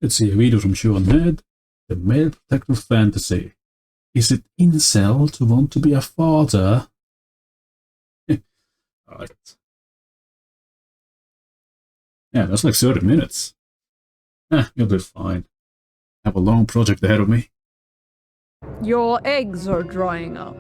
Let's see, a video from Shoe0nHead. The male protective fantasy. Is it incel to want to be a father? Alright. Yeah, that's like 30 minutes. You'll do fine. I have a long project ahead of me. Your eggs are drying up.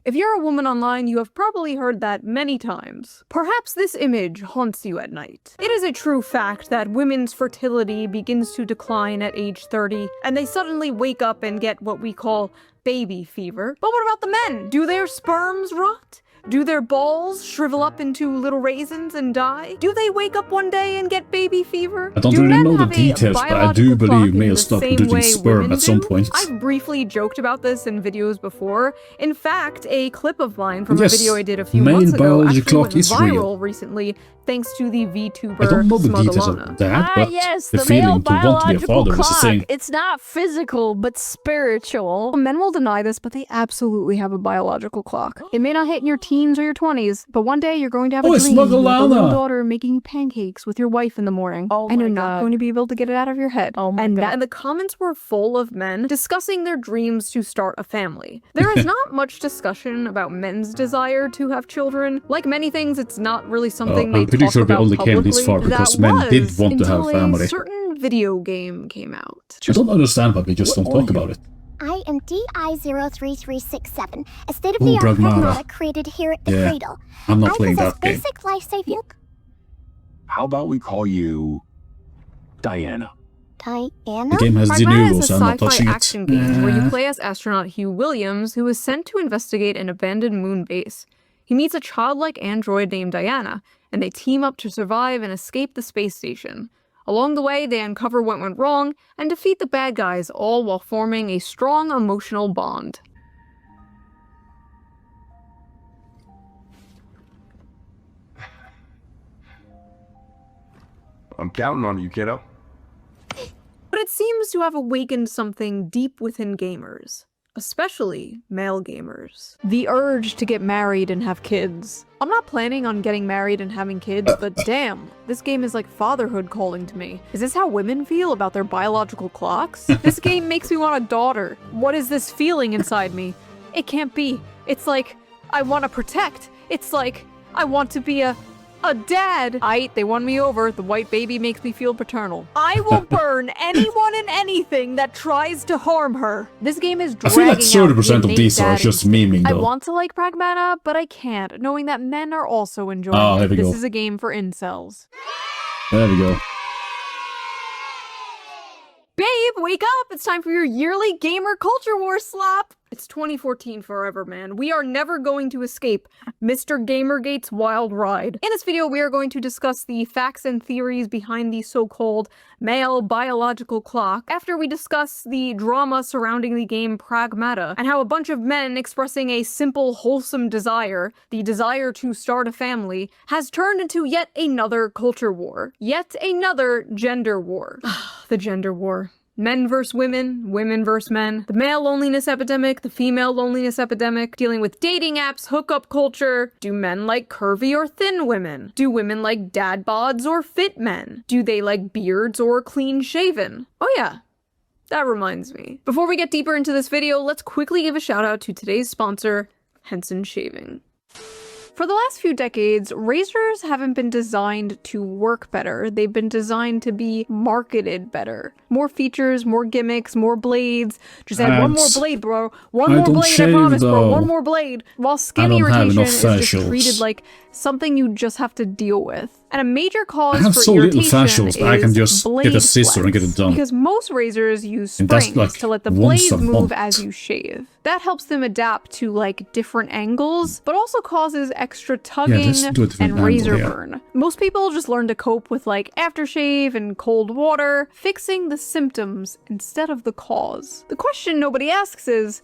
If you're a woman online, you have probably heard that many times. Perhaps this image haunts you at night. It is a true fact that women's fertility begins to decline at age 30, and they suddenly wake up and get what we call baby fever. But what about the men? Do their sperms rot? Do their balls shrivel up into little raisins and die? Do they wake up one day and get baby fever? I don't really know the details, but I do believe males start producing sperm at some point. I've briefly joked about this in videos before. In fact, a clip of mine from a video I did a few months ago actually went viral recently, thanks to the VTuber I don't know the details of that, but yes, the feeling to want to be a father is the same. It's not physical, but spiritual. Men will deny this, but they absolutely have a biological clock. It may not hit in your teens or your 20s, but one day you're going to have a dream with a little daughter making you pancakes with your wife in the morning, and you're not going to be able to get it out of your head. And the comments were full of men discussing their dreams to start a family. There is not much discussion about men's desire to have children. Like many things, it's not really something they pretty sure we only came this far because men did want to have a family. A certain video game came out. I don't understand why we just don't talk about it. I am DI-03367, a state-of-the-art pragmata created here at the Cradle. I'm not playing that game. Basic life-saving. How about we call you Diana? Diana? The game has Genu, so I'm not touching it. Action game where you play as astronaut Hugh Williams, who is sent to investigate an abandoned moon base. He meets a childlike android named Diana, and they team up to survive and escape the space station. Along the way, they uncover what went wrong and defeat the bad guys, all while forming a strong emotional bond. I'm counting on you, kiddo. But it seems to have awakened something deep within gamers. Especially male gamers. The urge to get married and have kids. I'm not planning on getting married and having kids, but damn, this game is like fatherhood calling to me. Is this how women feel about their biological clocks? This game makes me want a daughter. What is this feeling inside me? It can't be. It's like, I want to protect. It's like, I want to be a dad. They won me over. The white baby makes me feel paternal. I will burn anyone and anything that tries to harm her. This game is dragging I feel like 30% of these are just memeing, though. I want to like Pragmata, but I can't, knowing that men are also enjoying it. This is a game for incels. There we go. Babe, wake up! It's time for your yearly gamer culture war slap! It's 2014 forever, man. We are never going to escape Mr. Gamergate's wild ride. In this video, we are going to discuss the facts and theories behind the so-called male biological clock, after we discuss the drama surrounding the game Pragmata, and how a bunch of men expressing a simple, wholesome desire, the desire to start a family, has turned into yet another culture war. Yet another gender war. The gender war. Men versus women, women versus men, the male loneliness epidemic, the female loneliness epidemic, dealing with dating apps, hookup culture. Do men like curvy or thin women? Do women like dad bods or fit men? Do they like beards or clean shaven? Oh yeah, that reminds me. Before we get deeper into this video, let's quickly give a shout out to today's sponsor, Henson Shaving. For the last few decades, razors haven't been designed to work better. They've been designed to be marketed better. More features, more gimmicks, more blades. Just add one more blade, bro. One more blade, I promise, bro. One more blade. While skin irritation is just treated like something you just have to deal with. And a major cause for irritation is I can just get a scissor and get it done. Because most razors use springs to let the blades move as you shave. That helps them adapt to like different angles, but also causes extra tugging and razor burn. Most people just learn to cope with like aftershave and cold water, fixing the symptoms instead of the cause. The question nobody asks is,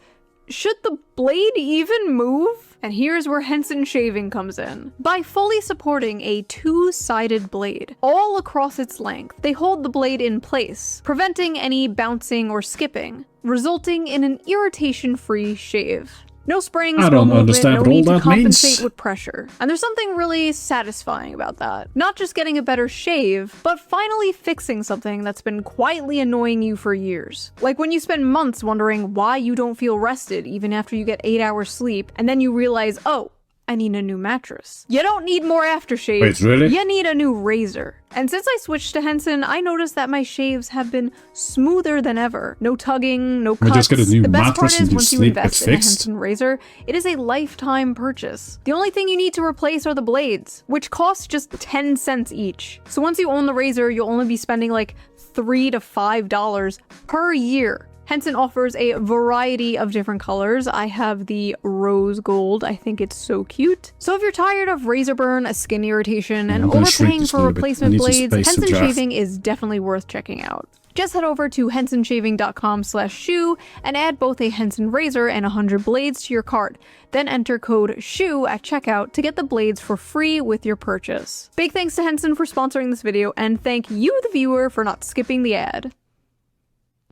should the blade even move? And here's where Henson Shaving comes in. By fully supporting a two-sided blade all across its length, they hold the blade in place, preventing any bouncing or skipping, resulting in an irritation-free shave. No springs, I no don't movement, understand no what all need to that compensate means. with pressure. And there's something really satisfying about that. Not just getting a better shave, but finally fixing something that's been quietly annoying you for years. Like when you spend months wondering why you don't feel rested even after you get 8 hours sleep, and then you realize, oh, I need a new mattress. You don't need more aftershave. Wait, really? You need a new razor. And since I switched to Henson, I noticed that my shaves have been smoother than ever. No tugging, no cuts. We just get a new The best part mattress is and you once you sleep, invest it's in a fixed. Henson razor, it is a lifetime purchase. The only thing you need to replace are the blades, which cost just 10 cents each. So once you own the razor, you'll only be spending like $3 to $5 per year. Henson offers a variety of different colors. I have the rose gold. I think it's so cute. So if you're tired of razor burn, a skin irritation, and I'm gonna shrink overpaying this a for little bit. I replacement need some blades, space to Henson draft. shaving is definitely worth checking out. Just head over to hensonshaving.com/shoe and add both a Henson razor and 100 blades to your cart. Then enter code SHOE at checkout to get the blades for free with your purchase. Big thanks to Henson for sponsoring this video, and thank you, the viewer, for not skipping the ad.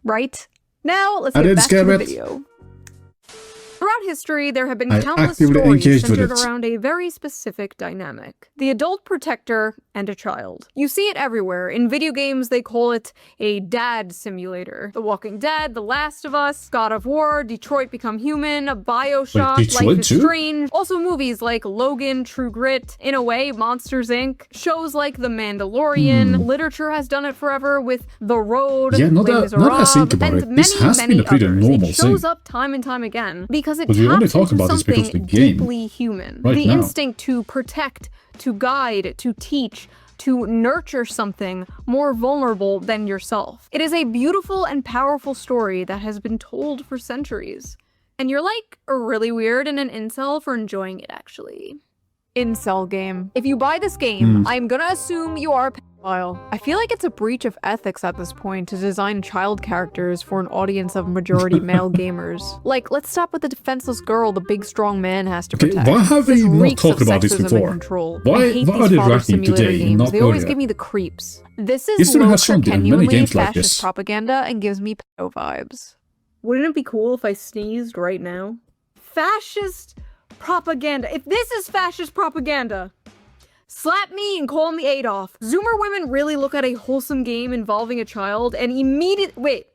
Right? Now, let's I get didn't back to skip the it. video. Throughout history, there have been I countless actively stories engaged with centered it. around a very specific dynamic. The adult protector and a child. You see it everywhere. In video games, they call it a dad simulator. The Walking Dead, The Last of Us, God of War, Detroit Become Human, BioShock, Wait, Detroit Life is too? Strange. Also movies like Logan, True Grit, In a Way, Monsters Inc. Shows like The Mandalorian. Literature has done it forever with The Road, Yeah, now Les that I think Miserables, about and it, this many, has many been a pretty others. normal It shows thing. up time and time again because it But we only taps talk into about this because something of the game deeply human. right The now. instinct to protect, to guide, to teach, to nurture something more vulnerable than yourself. It is a beautiful and powerful story that has been told for centuries. And you're like really weird and an incel for enjoying it, actually. Incel game. If you buy this game, I'm gonna assume you are a pedophile. I feel like it's a breach of ethics at this point to design child characters for an audience of majority male gamers. Like, let's stop with the defenseless girl the big strong man has to Okay, protect. why have This we not reeks talked of about this sexism and before? control. Why- I hate why are these they father reacting simulator today and games. not They always earlier? give me the creeps. This is History low has shown there are many genuinely games like fascist this. propaganda and gives me pedo vibes. Wouldn't it be cool if I sneezed right now? Fascist propaganda. If this is fascist propaganda, slap me and call me Adolf. Zoomer women really look at a wholesome game involving a child and wait,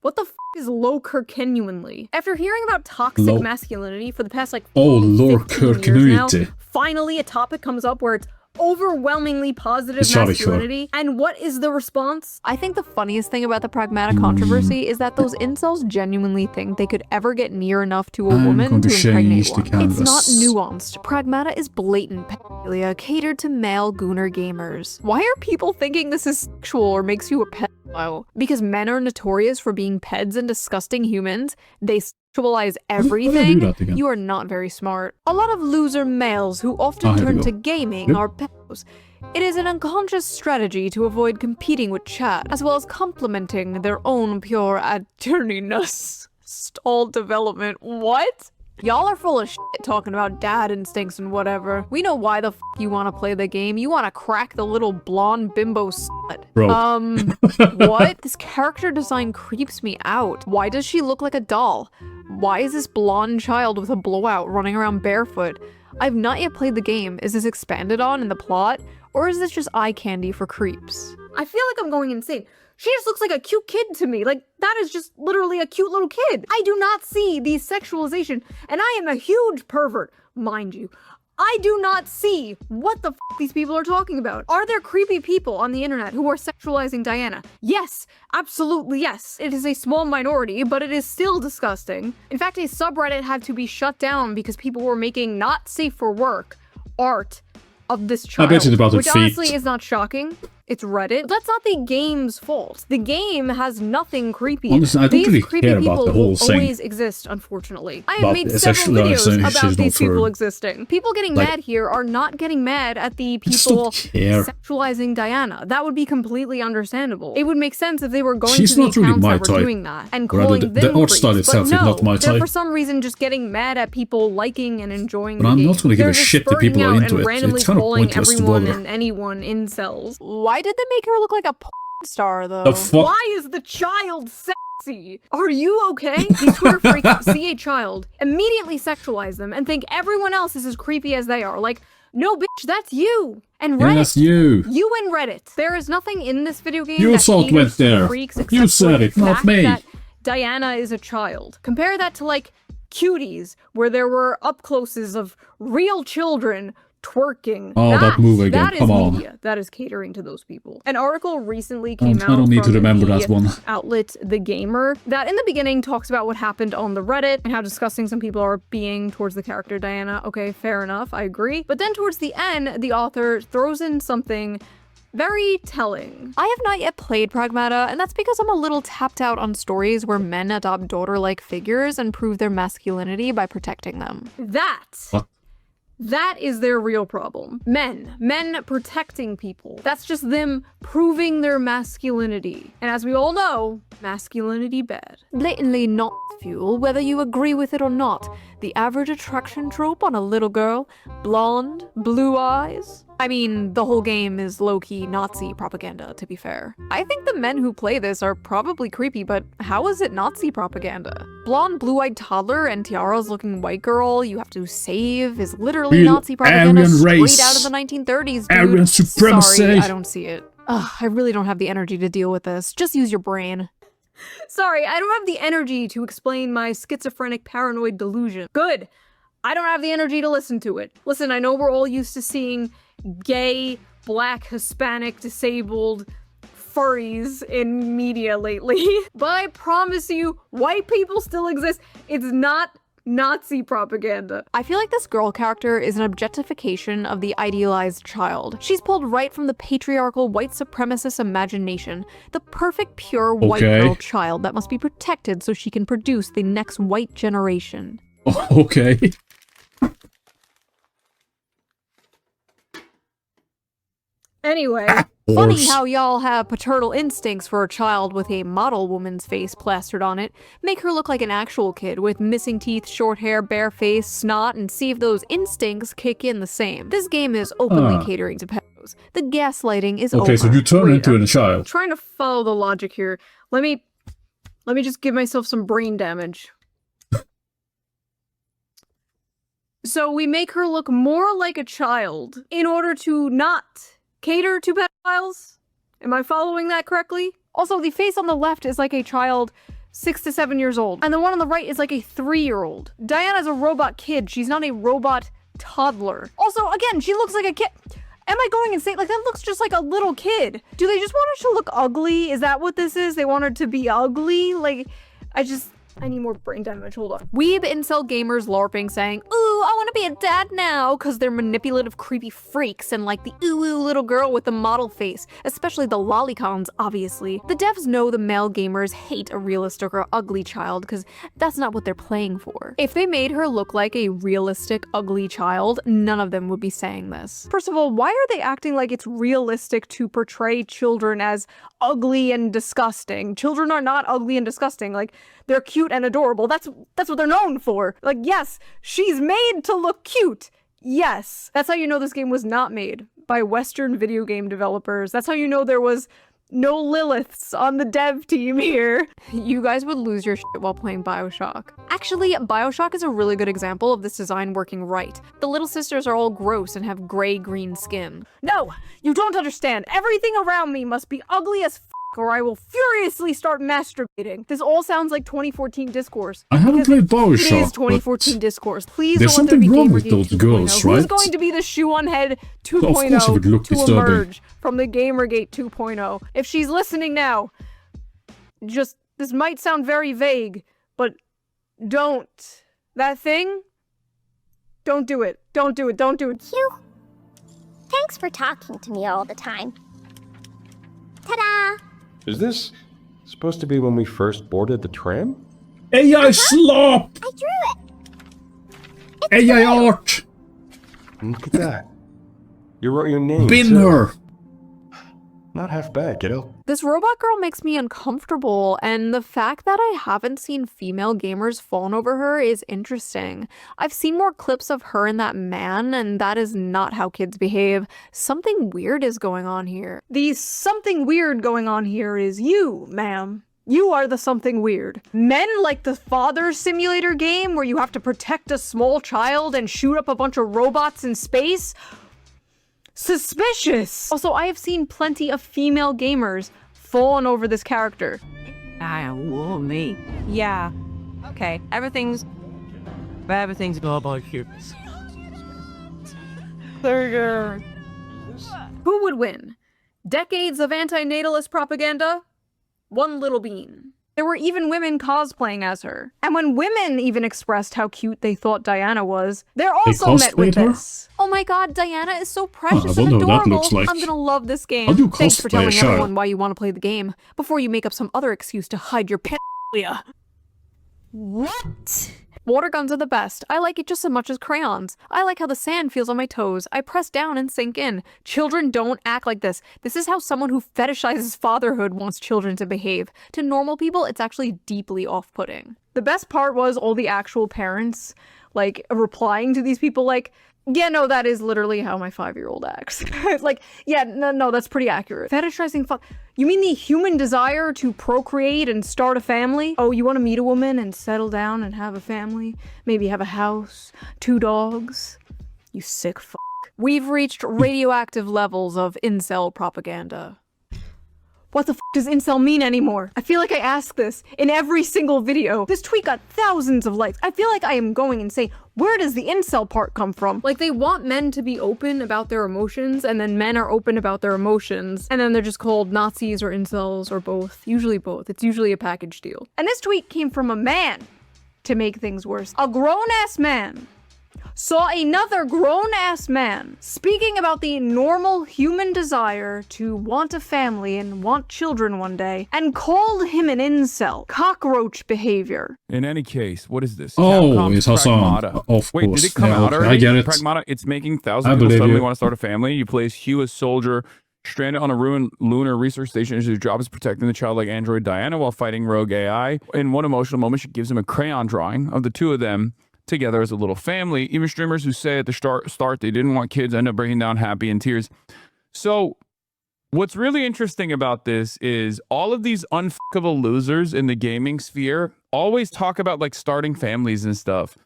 what the f is low genuinely? After hearing about toxic Low- masculinity for the past like Oh, 15 low years now, community. finally a topic comes up where it's overwhelmingly positive It's Charlie masculinity. And what is the response? I think the funniest thing about the pragmata controversy is that those incels genuinely think they could ever get near enough to a I'm woman going to to impregnate change the one. It's not canvas. nuanced. Pragmata is blatant pedophilia catered to male gooner gamers. Why are people thinking this is sexual or makes you a pedophile? Because men are notorious for being peds and disgusting humans. They sexualize Why do I do everything. that again? You are not very smart. A lot of loser males who often here we turn go. to gaming Yep. are pedos. It is an unconscious strategy to avoid competing with chat, as well as complementing their own pure adderniness. Stall development. What? Y'all are full of shit talking about dad instincts and whatever. We know why the f you want to play the game. You want to crack the little blonde bimbo slut. Bro. What? This character design creeps me out. Why does she look like a doll? Why is this blonde child with a blowout running around barefoot? I've not yet played the game. Is this expanded on in the plot? Or is this just eye candy for creeps? I feel like I'm going insane. She just looks like a cute kid to me. Like, that is just literally a cute little kid. I do not see the sexualization, and I am a huge pervert, mind you. I do not see what the f these people are talking about. Are there creepy people on the internet who are sexualizing Diana? Yes, absolutely yes. It is a small minority, but it is still disgusting. In fact, a subreddit had to be shut down because people were making not safe for work art of this child, bet it's about the which feet. honestly is not shocking. It's Reddit. But that's not the game's fault. The game has nothing creepy. Honestly, I don't These really creepy care about people the whole will thing. always exist, unfortunately. I have But made it's several actually- videos it's about not these people for- existing. People getting like- mad here are not getting mad at the just people don't care. sexualizing Diana. That would be completely understandable. It would make sense if they were going She's to the not really accounts my that were type. doing that and Rather, calling the them art creeps. style itself but is no, not my they're type. for some reason just getting mad at people liking and enjoying But the I'm game. not gonna give a They're just shit that spurting people are out into and it. randomly It's kind of calling pointless to everyone bother. and anyone incels. Why did they make her look like a star, though. The fuck? Why is the child sexy? Are you okay? These Twitter freaks see a child, immediately sexualize them, and think everyone else is as creepy as they are. Like, no, bitch, that's you. And Reddit. Yeah, that's you. You and Reddit. There is nothing in this video game You that assault caters went to there. freaks except You said for it, the not fact me. that Diana is a child. Compare that to, like, Cuties, where there were up-closes of real children twerking. Oh, that movie again, That is come on. media. That is catering to those people. An article recently came out I don't need to from remember the that one. outlet The Gamer that in the beginning talks about what happened on the Reddit and how disgusting some people are being towards the character Diana. Okay, fair enough, I agree. But then towards the end, the author throws in something very telling. I have not yet played Pragmata, and that's because I'm a little tapped out on stories where men adopt daughter-like figures and prove their masculinity by protecting them. What? That is their real problem. Men protecting people. That's just them proving their masculinity. And as we all know, masculinity bad. Blatantly not fuel, whether you agree with it or not. The average attraction trope on a little girl, blonde, blue eyes. I mean, the whole game is low-key Nazi propaganda, to be fair. I think the men who play this are probably creepy, but how is it Nazi propaganda? Blonde, blue-eyed toddler and tiaras looking white girl you have to save is literally Real Nazi propaganda Aryan straight race. out of the 1930s, dude. Aryan supremacy. Sorry, I don't see it. Ugh, I really don't have the energy to deal with this. Just use your brain. Sorry, I don't have the energy to explain my schizophrenic paranoid delusion. Good. I don't have the energy to listen to it. Listen, I know we're all used to seeing gay, black, Hispanic, disabled furries in media lately, but I promise you, white people still exist. It's not Nazi propaganda. I feel like this girl character is an objectification of the idealized child. She's pulled right from the patriarchal white supremacist imagination, the perfect pure white girl child that must be protected so she can produce the next white generation. Okay. Anyway, Funny how y'all have paternal instincts for a child with a model woman's face plastered on it, make her look like an actual kid with missing teeth, short hair, bare face, snot, and see if those instincts kick in the same. This game is openly catering to pedos. The gaslighting is over. Okay, so you turn into a child. I'm trying to follow the logic here. Let me just give myself some brain damage. So we make her look more like a child in order to not cater to pedophiles? Am I following that correctly? Also, the face on the left is like a child 6 to 7 years old, and the one on the right is like a 3-year-old. Diana's a robot kid. She's not a robot toddler. Also, again, she looks like a kid. Am I going insane? Like, that looks just like a little kid. Do they just want her to look ugly? Is that what this is? They want her to be ugly? Like, I need more brain damage, hold on. Weeb incel gamers LARPing saying, ooh, I want to be a dad now, because they're manipulative creepy freaks and like the ooh little girl with the model face, especially the lolicons, obviously. The devs know the male gamers hate a realistic or ugly child, because that's not what they're playing for. If they made her look like a realistic ugly child, none of them would be saying this. First of all, why are they acting like it's realistic to portray children as ugly and disgusting? Children are not ugly and disgusting. Like, they're cute and adorable. That's what they're known for. Like, yes, she's made to look cute. Yes. That's how you know this game was not made by Western video game developers. That's how you know there was no Liliths on the dev team here. You guys would lose your shit while playing BioShock. Actually, BioShock is a really good example of this design working right. The little sisters are all gross and have gray-green skin. No, you don't understand. Everything around me must be ugly as or I will furiously start masturbating. This all sounds like 2014 discourse. I haven't played BioShock. It is 2014 discourse. Please there's don't let there be something wrong with Gamergate those 2.0. girls, right? Who's going to be the Shoe0nHead Of course it would 2.0 look to disturbing. emerge from the Gamergate 2.0? If she's listening now, just, this might sound very vague, but don't. That thing? Don't do it. Don't do it. Don't do it. Hugh, thanks for talking to me all the time. Ta-da! Is this supposed to be when we first boarded the tram? AI slop! I drew it! AI art! Look at that. You wrote your name, Bin too. her! Not half bad, kiddo. This robot girl makes me uncomfortable, and the fact that I haven't seen female gamers fawn over her is interesting. I've seen more clips of her and that man, and that is not how kids behave. Something weird is going on here. The something weird going on here is you, ma'am. You are the something weird. Men like the Father Simulator game where you have to protect a small child and shoot up a bunch of robots in space? Suspicious! Also, I have seen plenty of female gamers fawn over this character. Me. Yeah. Okay. Everything's all about you. Who would win? Decades of anti-natalist propaganda? One little bean. There were even women cosplaying as her. And when women even expressed how cute they thought Diana was, they're also met with cosplayed her? this. Oh my god, Diana is so precious I and wonder what that adorable. looks like. I'm gonna love this game. How do you Thanks for cosplay a telling child? everyone why you want to play the game, before you make up some other excuse to hide your pedophilia. What? Water guns are the best. I like it just as much as crayons. I like how the sand feels on my toes. I press down and sink in. Children don't act like this. This is how someone who fetishizes fatherhood wants children to behave. To normal people, it's actually deeply off-putting. The best part was all the actual parents, like, replying to these people like, yeah, no, that is literally how my 5-year-old acts. It's like, yeah, no, that's pretty accurate. Fetishizing you mean the human desire to procreate and start a family? Oh, you want to meet a woman and settle down and have a family? Maybe have a house, 2 dogs? You sick f***. We've reached radioactive levels of incel propaganda. What the f does incel mean anymore? I feel like I ask this in every single video. This tweet got thousands of likes. I feel like I am going insane. Where does the incel part come from? Like, they want men to be open about their emotions, and then men are open about their emotions, and then they're just called Nazis or incels or both. Usually both. It's usually a package deal. And this tweet came from a man, to make things worse. A grown-ass man saw another grown-ass man speaking about the normal human desire to want a family and want children one day, and called him an incel. Cockroach behavior. In any case, what is this? Oh, Capcom's it's Hassan. Pragmata. Of Wait, course. did it come Yeah, out okay, already? I get it. Pragmata, it's making I thousands of people believe suddenly you. want to start a family. You play as Hugh, a soldier, stranded on a ruined lunar research station. His job is protecting the childlike android Diana while fighting rogue AI. In one emotional moment, she gives him a crayon drawing of the two of them together as a little family. Even streamers who say at the start they didn't want kids end up breaking down happy in tears. So what's really interesting about this is all of these unfuckable losers in the gaming sphere always talk about like starting families and stuff.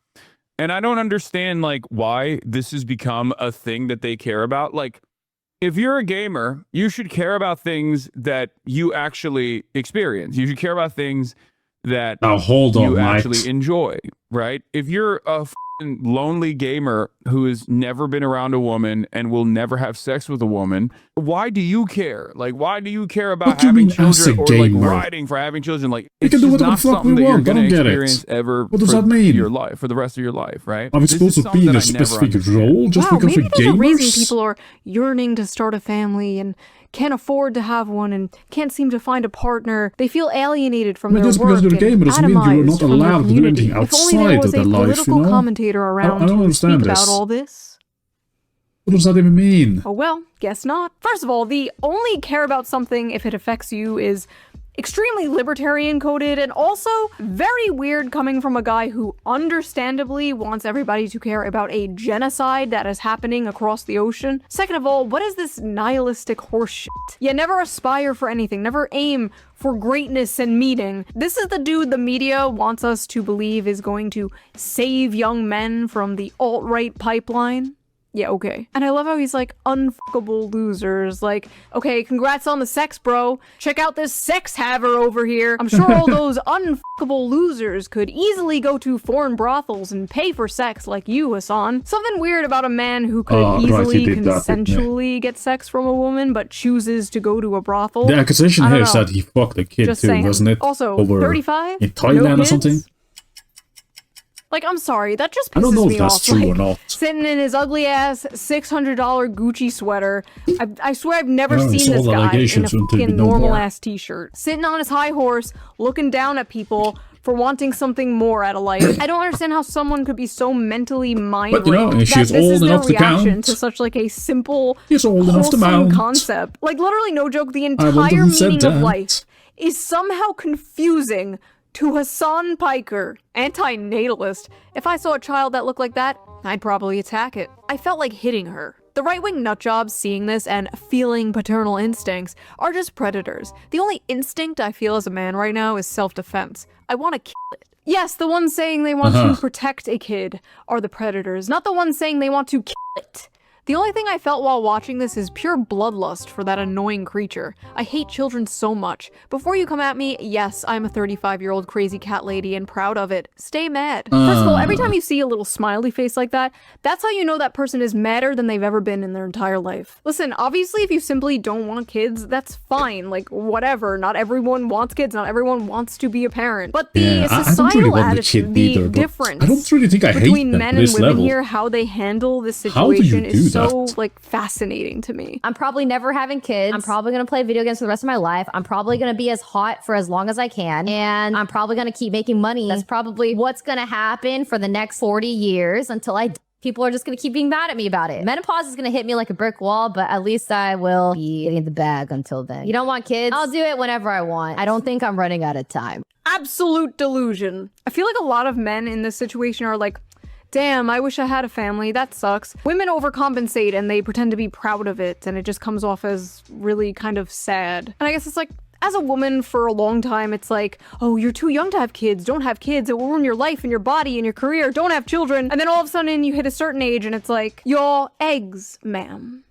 And I don't understand like why this has become a thing that they care about. Like, if you're a gamer, you should care about things that you actually experience. You should care about things that Now hold on, you mate. actually enjoy, right? If you're a f***ing lonely gamer who has never been around a woman and will never have sex with a woman, why do you care? Like, why do you care about What do you having mean as children a or like gamer? riding for having children? Like, We it's can do just whatever not the fuck something we that you're want. I gonna don't get it. experience ever. What does for that mean? Your life, for the rest of your life, right? Are we This is supposed to something be in that a I never specific understood. role just Wow, because maybe we're there's a reason gamers? people are yearning to start a family and can't afford to have one and can't seem to find a partner. They feel alienated from But their just work because you're a gamer and doesn't mean you're atomized not from their allowed to do community. anything If only there outside was of a their life, political you know? commentator around I don't to understand speak about this. all this. What does that even mean? Oh well, guess not. First of all, the only care about something if it affects you is extremely libertarian coded and also very weird coming from a guy who understandably wants everybody to care about a genocide that is happening across the ocean. Second of all, what is this nihilistic horseshit? Yeah, never aspire for anything, never aim for greatness and meaning. This is the dude the media wants us to believe is going to save young men from the alt-right pipeline. Yeah, okay. And I love how he's like, unfuckable losers. Like, okay, congrats on the sex, bro. Check out this sex haver over here. I'm sure all those unfuckable losers could easily go to foreign brothels and pay for sex like you, Hassan. Something weird about a man who could Right, easily he did that, didn't he? consensually get sex from a woman but chooses to go to a brothel. The accusation I don't here is know. that he fucked a kid Just too, saying. wasn't it? Also, Over 35? in Thailand No or kids? something? Like, I'm sorry, that just I don't pisses know me if that's off. true Like, or not. sitting in his ugly ass $600 Gucci sweater. I swear I've never No, it's seen this all guy in a allegations until we fucking know normal more. ass t-shirt. Sitting on his high horse, looking down at people for wanting something more out of life. I don't understand how someone could be so mentally mind But you know, that she's this is old their enough to reaction count. to such like a simple, She's old enough to wholesome mount. concept. Like literally, no joke, the I wouldn't entire have said meaning of that. life is somehow confusing to Hassan Piker, anti-natalist. If I saw a child that looked like that, I'd probably attack it. I felt like hitting her. The right-wing nutjobs seeing this and feeling paternal instincts are just predators. The only instinct I feel as a man right now is self-defense. I want to kill it. Yes, the ones saying they want to protect a kid are the predators, not the ones saying they want to kill it. The only thing I felt while watching this is pure bloodlust for that annoying creature. I hate children so much. Before you come at me, yes, I'm a 35-year-old crazy cat lady and proud of it. Stay mad. First of all, every time you see a little smiley face like that, that's how you know that person is madder than they've ever been in their entire life. Listen, obviously if you simply don't want kids, that's fine. Like, whatever. Not everyone wants kids. Not everyone wants to be a parent. But the I don't societal really want the attitude, kid the either, but difference I don't really think I hate between them men to and this women level. here, how they handle this How do you situation do is so that? like fascinating to me. I'm probably never having kids. I'm probably going to play video games for the rest of my life. I'm probably going to be as hot for as long as I can. And I'm probably going to keep making money. That's probably what's going to happen for the next 40 years until people are just going to keep being mad at me about it. Menopause is going to hit me like a brick wall, but at least I will be getting the bag until then. You don't want kids? I'll do it whenever I want. I don't think I'm running out of time. Absolute delusion. I feel like a lot of men in this situation are like, damn, I wish I had a family, that sucks. Women overcompensate and they pretend to be proud of it, and it just comes off as really kind of sad. And I guess it's like, as a woman for a long time, it's like, oh, you're too young to have kids, don't have kids, it will ruin your life and your body and your career, don't have children. And then all of a sudden you hit a certain age and it's like, you're eggs, ma'am.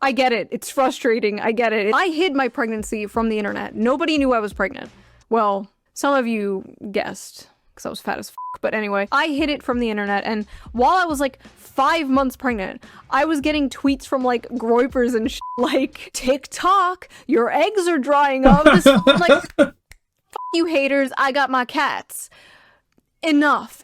I get it, it's frustrating, I get it. I hid my pregnancy from the internet. Nobody knew I was pregnant. Well, some of you guessed, because I was fat as f. But anyway, I hid it from the internet, and while I was like 5 months pregnant, I was getting tweets from like groypers and like, TikTok, your eggs are drying up. I'm like, f you haters, I got my cats. Enough.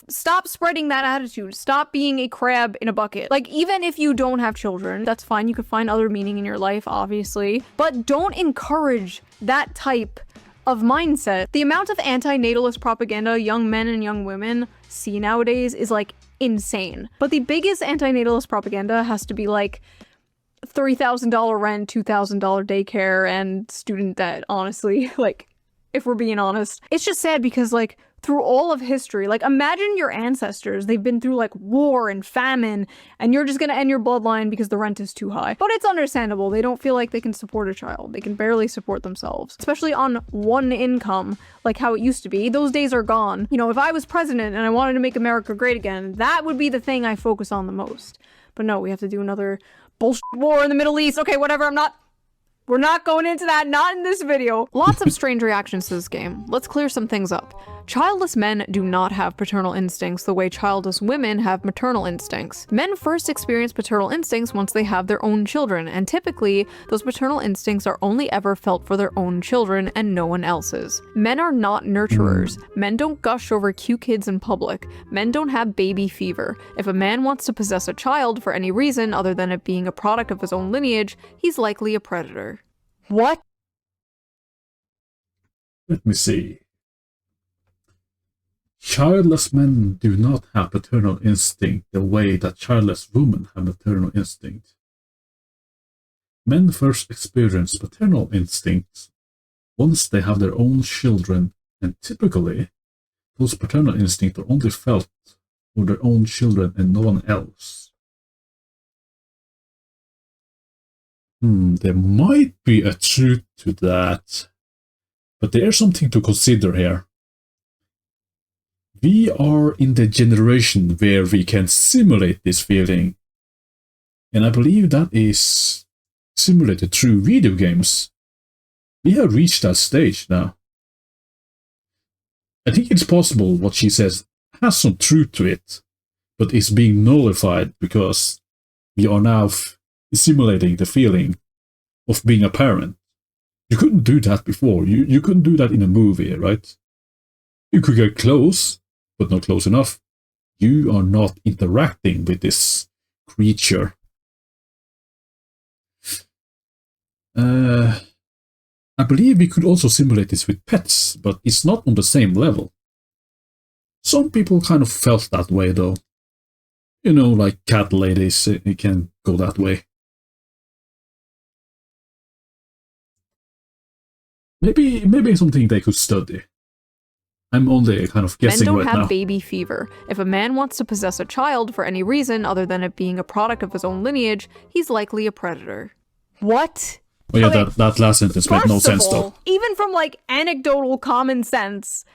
Stop spreading that attitude. Stop being a crab in a bucket. Like, even if you don't have children, that's fine. You could find other meaning in your life, obviously. But don't encourage that type of mindset. The amount of anti-natalist propaganda young men and young women see nowadays is like insane. But the biggest anti-natalist propaganda has to be like $3,000 rent, $2,000 daycare, and student debt, honestly. Like, if we're being honest. It's just sad because like through all of history, like imagine your ancestors, they've been through like war and famine, and you're just gonna end your bloodline because the rent is too high. But it's understandable, they don't feel like they can support a child. They can barely support themselves, especially on one income, like how it used to be. Those days are gone. You know, if I was president and I wanted to make America great again, that would be the thing I focus on the most. But no, we have to do another bullshit war in the Middle East. Okay, whatever, we're not going into that, not in this video. Lots of strange reactions to this game. Let's clear some things up. Childless men do not have paternal instincts the way childless women have maternal instincts. Men first experience paternal instincts once they have their own children, and typically, those paternal instincts are only ever felt for their own children and no one else's. Men are not nurturers. Men don't gush over cute kids in public. Men don't have baby fever. If a man wants to possess a child for any reason other than it being a product of his own lineage, he's likely a predator. What? Let me see. Childless men do not have paternal instinct the way that childless women have maternal instinct. Men first experience paternal instincts once they have their own children, and typically, those paternal instincts are only felt for their own children and no one else. There might be a truth to that, but there's something to consider here. We are in the generation where we can simulate this feeling, and I believe that is simulated through video games. We have reached that stage now. I think it's possible what she says has some truth to it, but it's being nullified because we are now simulating the feeling of being a parent. You couldn't do that before. You couldn't do that in a movie, right? You could get close, but not close enough. You are not interacting with this creature. I believe we could also simulate this with pets, but it's not on the same level. Some people kind of felt that way, though. You know, like cat ladies, it can go that way. Maybe something they could study. I'm only kind of guessing Men don't right have now. baby fever. If a man wants to possess a child for any reason other than it being a product of his own lineage, he's likely a predator. What? Oh yeah, Okay, that last sentence made no First of sense, all, though. even from like anecdotal common sense,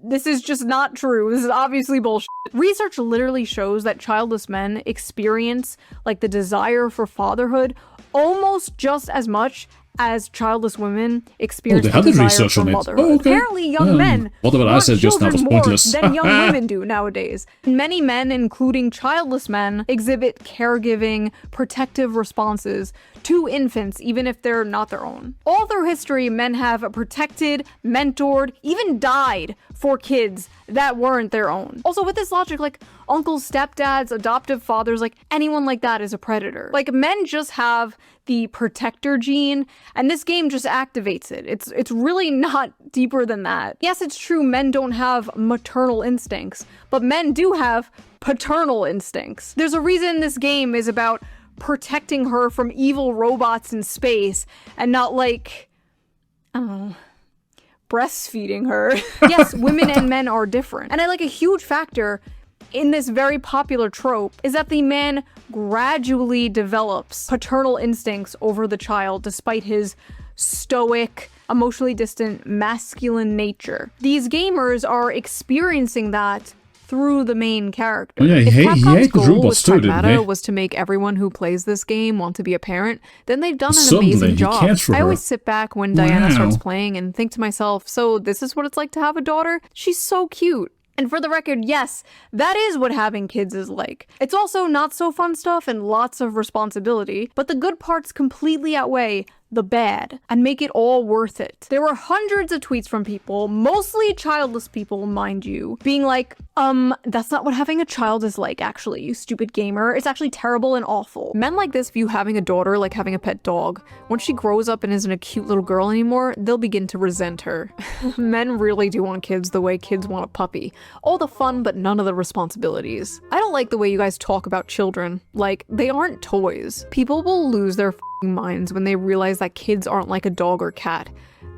this is just not true. This is obviously bullshit. Research literally shows that childless men experience like the desire for fatherhood almost just as much as childless women experience they the had the desire research for on it. motherhood. Oh, okay. Apparently, young men Whatever I want said just now was children more pointless. than young women do nowadays. Many men, including childless men, exhibit caregiving, protective responses to infants, even if they're not their own. All through history, men have protected, mentored, even died for kids that weren't their own. Also, with this logic, like uncles, stepdads, adoptive fathers, like anyone like that is a predator. Like men just have the protector gene, and this game just activates it. It's really not deeper than that. Yes, it's true men don't have maternal instincts, but men do have paternal instincts. There's a reason this game is about protecting her from evil robots in space and not like, I don't know, breastfeeding her. Yes, women and men are different. And I like a huge factor in this very popular trope is that the man gradually develops paternal instincts over the child despite his stoic, emotionally distant, masculine nature. These gamers are experiencing that through the main character. Oh yeah, If he Capcom's hated goal robots with too, didn't Pragmata he? was to make everyone who plays this game want to be a parent, then they've done an Suddenly, amazing he job. cares for I always her. sit back when Diana starts Wow. playing and think to myself, so this is what it's like to have a daughter? She's so cute. And for the record, yes, that is what having kids is like. It's also not so fun stuff and lots of responsibility, but the good parts completely outweigh the bad and make it all worth it. There were hundreds of tweets from people, mostly childless people, mind you, being like, that's not what having a child is like, actually, you stupid gamer. It's actually terrible and awful. Men like this view having a daughter like having a pet dog. Once she grows up and isn't a cute little girl anymore, they'll begin to resent her. Men really do want kids the way kids want a puppy. All the fun, but none of the responsibilities. I don't like the way you guys talk about children. Like, they aren't toys. People will lose their minds when they realize that kids aren't like a dog or cat.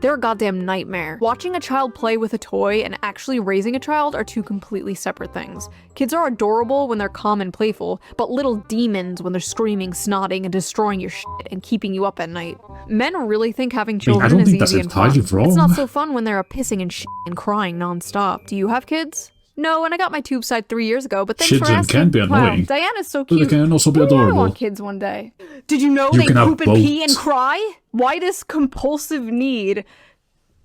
They're a goddamn nightmare. Watching a child play with a toy and actually raising a child are two completely separate things. Kids are adorable when they're calm and playful, but little demons when they're screaming, snotting, and destroying your shit and keeping you up at night. Men really think having children don't is think that's easy and fun. entirely It's wrong. not so fun when they're pissing and shit and crying non-stop. Do you have kids? No, and I got my tube side 3 years ago, but thanks for Children asking. can be Wow, annoying, Diana's so but cute. they can also be Maybe I adorable. want kids one day. Did you know You they can have poop and pee and both. cry? Why this compulsive need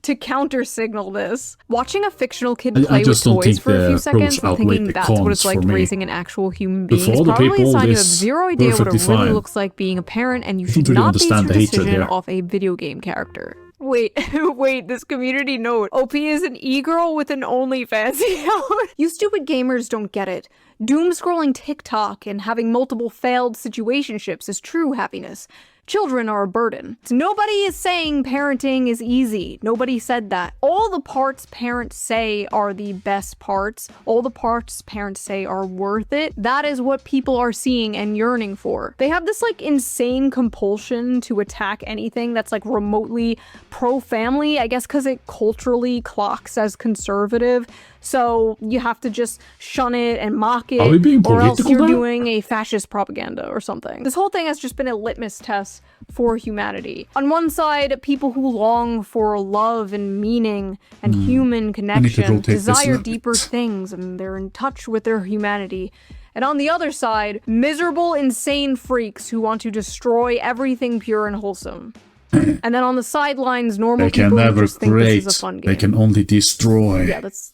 to counter signal this? Watching a fictional kid I play with just don't toys think for a the few pros seconds and outweigh thinking the that's what cons it's like for me. raising an actual human But being for is other probably a people, sign you have this zero idea what it perfectly really fine. looks like being a parent, and you I should don't really not base your understand the hatred decision there. off a video game character. Wait, wait, this community note. OP is an e-girl with an OnlyFans account. You stupid gamers don't get it. Doom scrolling TikTok and having multiple failed situationships is true happiness. Children are a burden. Nobody is saying parenting is easy. Nobody said that. All the parts parents say are the best parts. All the parts parents say are worth it. That is what people are seeing and yearning for. They have this like insane compulsion to attack anything that's like remotely pro-family, I guess because it culturally clocks as conservative. So you have to just shun it and mock it, Are we being or else political you're now? doing a fascist propaganda or something. This whole thing has just been a litmus test for humanity. On one side, people who long for love and meaning and human connection rotate this a desire little deeper bit. things and they're in touch with their humanity. And on the other side, miserable, insane freaks who want to destroy everything pure and wholesome. And then on the sidelines, normal They can people who never just think this create, is a fun game. they can only destroy. Yeah, that's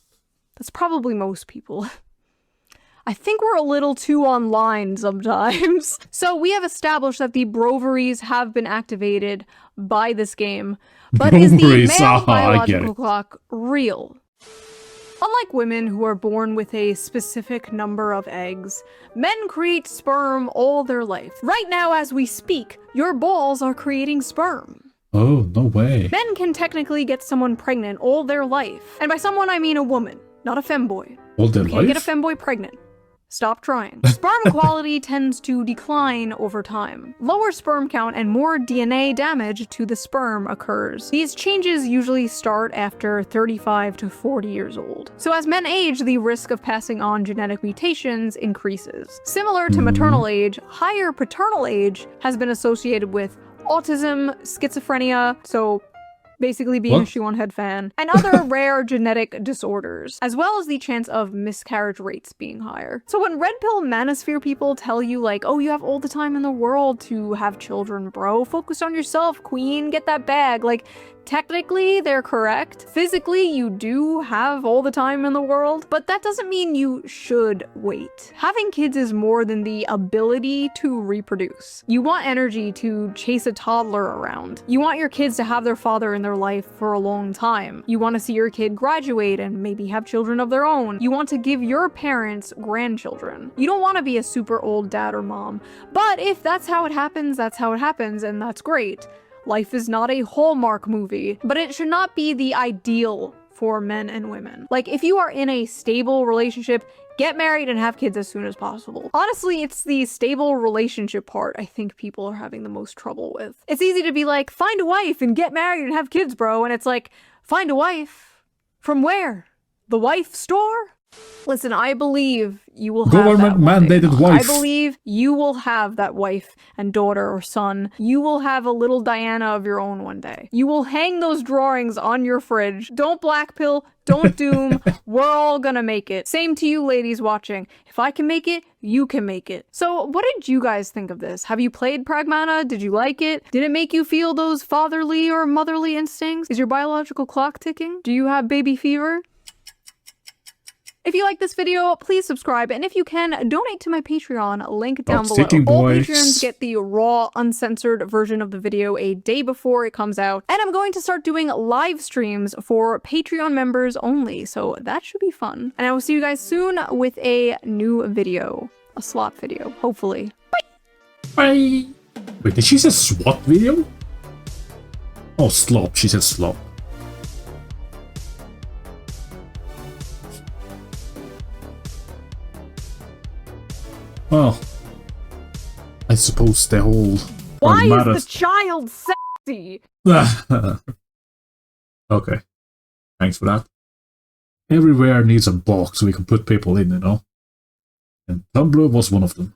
probably most people. I think we're a little too online sometimes. So we have established that the broveries have been activated by this game, but is the Broveries, male I get biological it. clock real? Unlike women who are born with a specific number of eggs, men create sperm all their life. Right now as we speak, your balls are creating sperm. Oh, no way. Men can technically get someone pregnant all their life. And by someone, I mean a woman, not a femboy. All their Can't get a life? femboy pregnant. Stop trying. Sperm quality tends to decline over time. Lower sperm count and more DNA damage to the sperm occurs. These changes usually start after 35 to 40 years old. So as men age, the risk of passing on genetic mutations increases. Similar to maternal age, higher paternal age has been associated with autism, schizophrenia, so basically being a What? Shoe0nHead fan, and other rare genetic disorders, as well as the chance of miscarriage rates being higher. So when red pill manosphere people tell you like, oh, you have all the time in the world to have children, bro, focus on yourself, queen, get that bag, like, technically, they're correct. Physically, you do have all the time in the world, but that doesn't mean you should wait. Having kids is more than the ability to reproduce. You want energy to chase a toddler around. You want your kids to have their father in their life for a long time. You want to see your kid graduate and maybe have children of their own. You want to give your parents grandchildren. You don't want to be a super old dad or mom, but if that's how it happens, that's how it happens, and that's great. Life is not a Hallmark movie, but it should not be the ideal for men and women. Like, if you are in a stable relationship, get married and have kids as soon as possible. Honestly, it's the stable relationship part I think people are having the most trouble with. It's easy to be like, find a wife and get married and have kids, bro, and it's like, find a wife? From where? The wife store? Listen, I believe you will have that one day. Government-mandated wife. I believe you will have that wife and daughter or son. You will have a little Diana of your own one day. You will hang those drawings on your fridge. Don't blackpill, don't doom. We're all gonna make it. Same to you ladies watching. If I can make it, you can make it. So what did you guys think of this? Have you played Pragmata? Did you like it? Did it make you feel those fatherly or motherly instincts? Is your biological clock ticking? Do you have baby fever? If you like this video, please subscribe, and if you can, donate to my Patreon, link down below. All patrons get the raw, uncensored version of the video a day before it comes out, and I'm going to start doing live streams for Patreon members only, so that should be fun. And I will see you guys soon with a new video. A slot video, hopefully. Bye! Bye! Wait, did she say SWAT video? Oh, slop. She said slop. Well, I suppose the whole... Why is the child sexy? Okay. Thanks for that. Everywhere needs a box we can put people in, you know? And Tumblr was one of them.